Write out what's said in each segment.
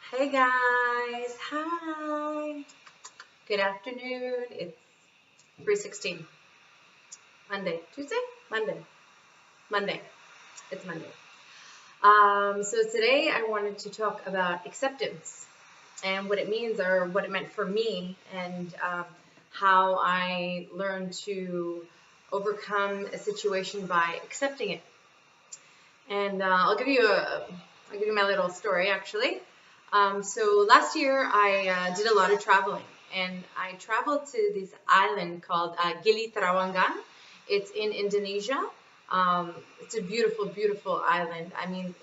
Hey guys, hi. Good afternoon. It's 3:16. Monday, Tuesday, Monday, Monday. It's Monday. So today I wanted to talk about acceptance and what it means, or what it meant for me, and how I learned to overcome a situation by accepting it. And I'll give you my little story actually. So last year I did a lot of traveling, and I traveled to this island called Gili Trawangan. It's in Indonesia. It's a beautiful, beautiful island. I mean,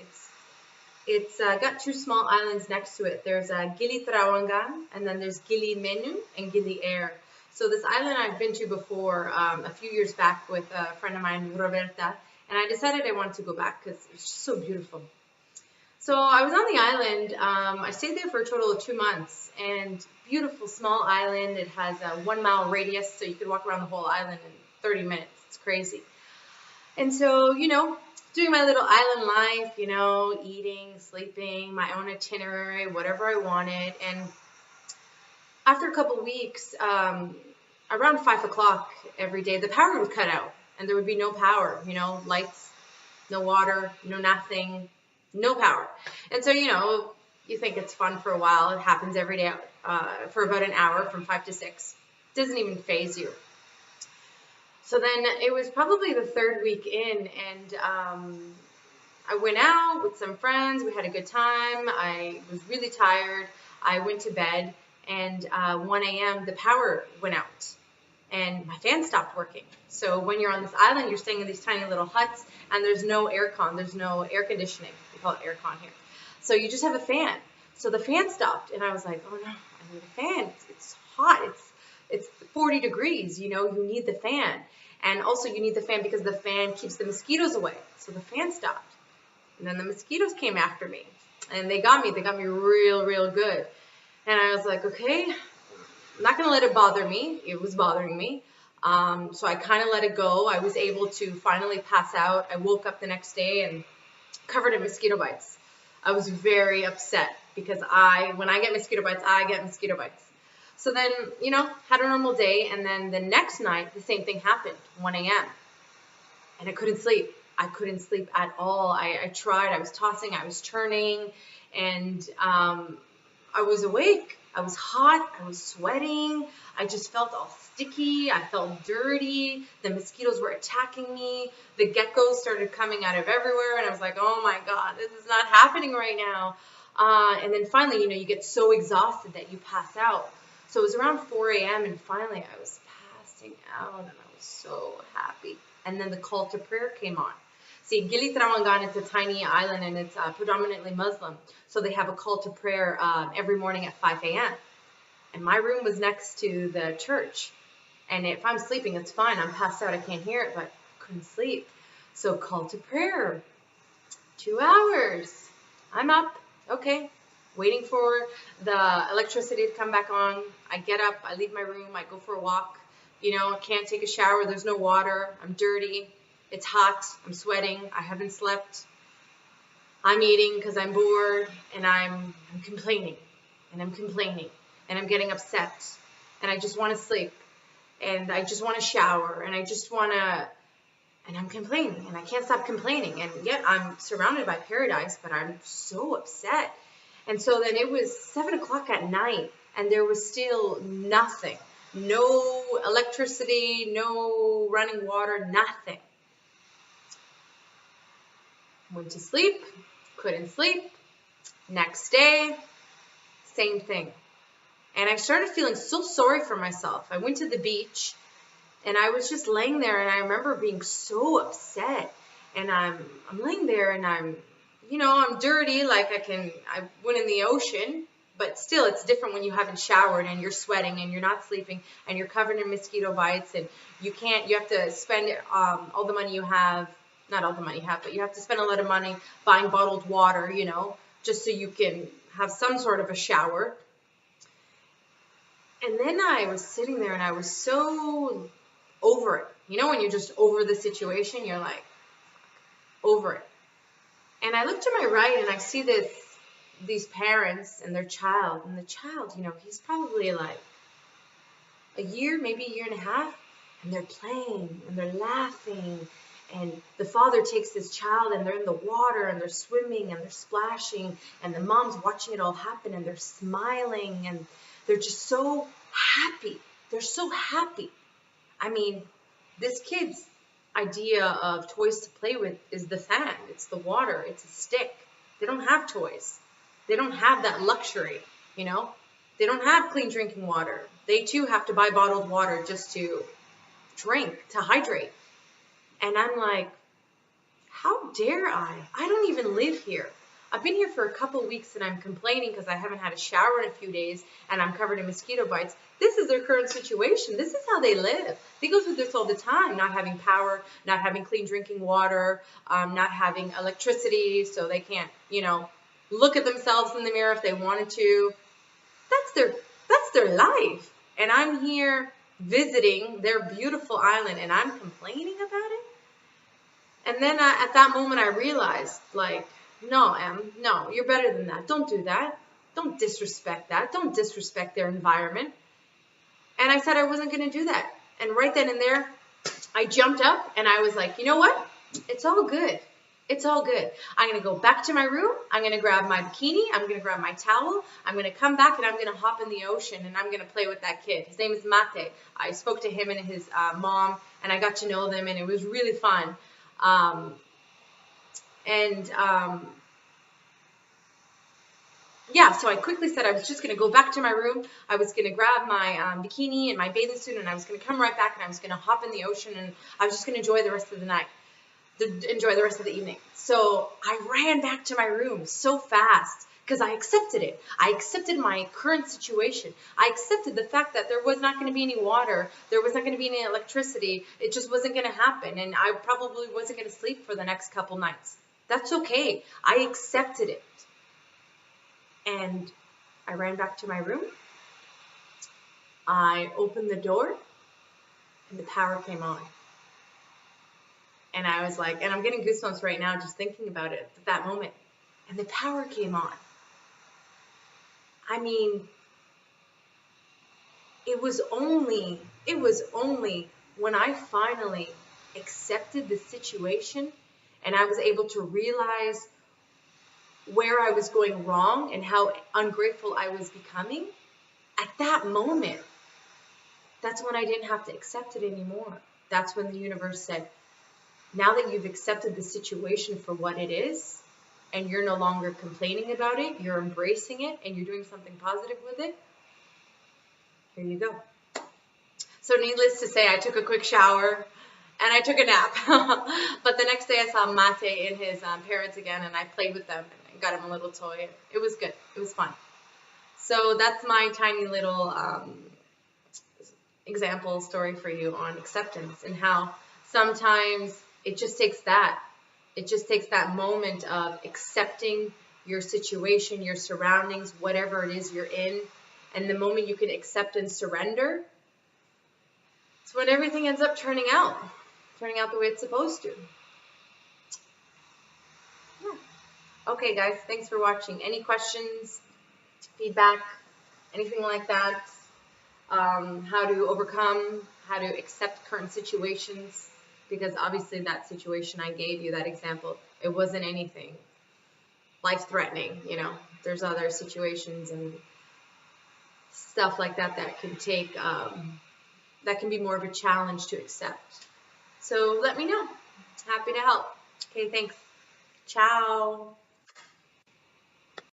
it's got two small islands next to it. There's Gili Trawangan, and then there's Gili Menu and Gili Air. So this island I've been to before a few years back with a friend of mine, Roberta, and I decided I wanted to go back because it's just so beautiful. So I was on the island. I stayed there for a total of 2 months, and beautiful small island. It has a 1 mile radius, so you could walk around the whole island in 30 minutes. It's crazy. And so, doing my little island life, eating, sleeping, my own itinerary, whatever I wanted. And after a couple weeks, around 5 o'clock every day, the power would cut out, and there would be no power, lights, no water, no nothing, no power. And so, you think it's fun for a while. It happens every day for about an hour from 5 to 6. Doesn't even faze you. So then it was probably the third week in, and I went out with some friends. We had a good time. I was really tired. I went to bed, and 1 a.m. the power went out, and my fan stopped working. So when you're on this island, you're staying in these tiny little huts, and there's no aircon. There's no air conditioning. We call it aircon here. So you just have a fan. So the fan stopped, and I was like, oh no, I need a fan. It's hot. It's 40 degrees. You need the fan. And also you need the fan because the fan keeps the mosquitoes away. So the fan stopped. And then the mosquitoes came after me. And they got me. They got me real, real good. And I was like, okay, I'm not going to let it bother me. It was bothering me. So I kind of let it go. I was able to finally pass out. I woke up the next day and covered in mosquito bites. I was very upset because when I get mosquito bites, I get mosquito bites. So then, had a normal day, and then the next night, the same thing happened, 1 a.m., and I couldn't sleep. I couldn't sleep at all. I tried. I was tossing. I was turning, and I was awake. I was hot. I was sweating. I just felt all sticky. I felt dirty. The mosquitoes were attacking me. The geckos started coming out of everywhere, and I was like, oh my God, this is not happening right now. And then finally, you get so exhausted that you pass out. So it was around 4 a.m. and finally I was passing out, and I was so happy. And then the call to prayer came on. See, Gili Trawangan, it's a tiny island, and it's predominantly Muslim. So they have a call to prayer every morning at 5 a.m. And my room was next to the church. And if I'm sleeping, it's fine. I'm passed out. I can't hear it, but I couldn't sleep. So call to prayer. 2 hours. I'm up. Okay. Waiting for the electricity to come back on. I get up, I leave my room, I go for a walk. I can't take a shower, there's no water, I'm dirty, it's hot, I'm sweating, I haven't slept. I'm eating because I'm bored, and I'm complaining, and I'm complaining, and I'm getting upset, and I just want to sleep, and I just want to shower, and and I'm complaining, and I can't stop complaining, and yet I'm surrounded by paradise, but I'm so upset. And so then it was 7 o'clock at night, and there was still nothing. No electricity, no running water, nothing. Went to sleep, couldn't sleep. Next day, same thing. And I started feeling so sorry for myself. I went to the beach, and I was just laying there, and I remember being so upset. And I'm laying there, and I'm dirty, like I went in the ocean, but still it's different when you haven't showered and you're sweating and you're not sleeping and you're covered in mosquito bites, and you have to spend all the money you have, not all the money you have, but you have to spend a lot of money buying bottled water, just so you can have some sort of a shower. And then I was sitting there and I was so over it. When you're just over the situation, you're like, over it. And I look to my right and I see this these parents and their child, and the child, he's probably like a year, maybe a year and a half, and they're playing and they're laughing, and the father takes this child and they're in the water and they're swimming and they're splashing, and the mom's watching it all happen and they're smiling and they're just so happy. They're so happy. I mean, this kid's idea of toys to play with is the fan, it's the water, it's a stick. They don't have toys. They don't have that luxury, They don't have clean drinking water. They too have to buy bottled water just to drink, to hydrate. And I'm like, how dare I? I don't even live here. I've been here for a couple weeks and I'm complaining because I haven't had a shower in a few days and I'm covered in mosquito bites. This is their current situation. This is how they live. They go through this all the time, not having power, not having clean drinking water, not having electricity, so they can't, look at themselves in the mirror if they wanted to. That's their life. And I'm here visiting their beautiful island and I'm complaining about it. And then at that moment I realized, like, no, Em, no, you're better than that. Don't do that. Don't disrespect that. Don't disrespect their environment. And I said I wasn't going to do that. And right then and there, I jumped up and I was like, you know what? It's all good. It's all good. I'm going to go back to my room. I'm going to grab my bikini. I'm going to grab my towel. I'm going to come back and I'm going to hop in the ocean and I'm going to play with that kid. His name is Mate. I spoke to him and his mom and I got to know them and it was really fun. Yeah, so I quickly said I was just going to go back to my room. I was going to grab my bikini and my bathing suit and I was going to come right back and I was going to hop in the ocean and I was just going to enjoy the rest of the night, enjoy the rest of the evening. So I ran back to my room so fast because I accepted it. I accepted my current situation. I accepted the fact that there was not going to be any water. There was not going to be any electricity. It just wasn't going to happen. And I probably wasn't going to sleep for the next couple nights. That's okay. I accepted it. And I ran back to my room. I opened the door and the power came on. And I was like, and I'm getting goosebumps right now just thinking about it at that moment. And the power came on. I mean, it was only when I finally accepted the situation and I was able to realize where I was going wrong and how ungrateful I was becoming. At that moment, that's when I didn't have to accept it anymore. That's when the universe said, now that you've accepted the situation for what it is, and you're no longer complaining about it, you're embracing it, and you're doing something positive with it, here you go. So needless to say, I took a quick shower, and I took a nap. But the next day I saw Mate and his parents again, and I played with them, and got him a little toy. It was good. It was fun. So that's my tiny little example story for you on acceptance and how sometimes it just takes that. It just takes that moment of accepting your situation, your surroundings, whatever it is you're in. And the moment you can accept and surrender, it's when everything ends up turning out the way it's supposed to. Yeah. Okay, guys, thanks for watching. Any questions, feedback, anything like that? How to overcome, how to accept current situations? Because obviously that situation I gave you, that example, it wasn't anything life-threatening, There's other situations and stuff like that that can take, that can be more of a challenge to accept. So let me know. Happy to help. Okay, thanks. Ciao.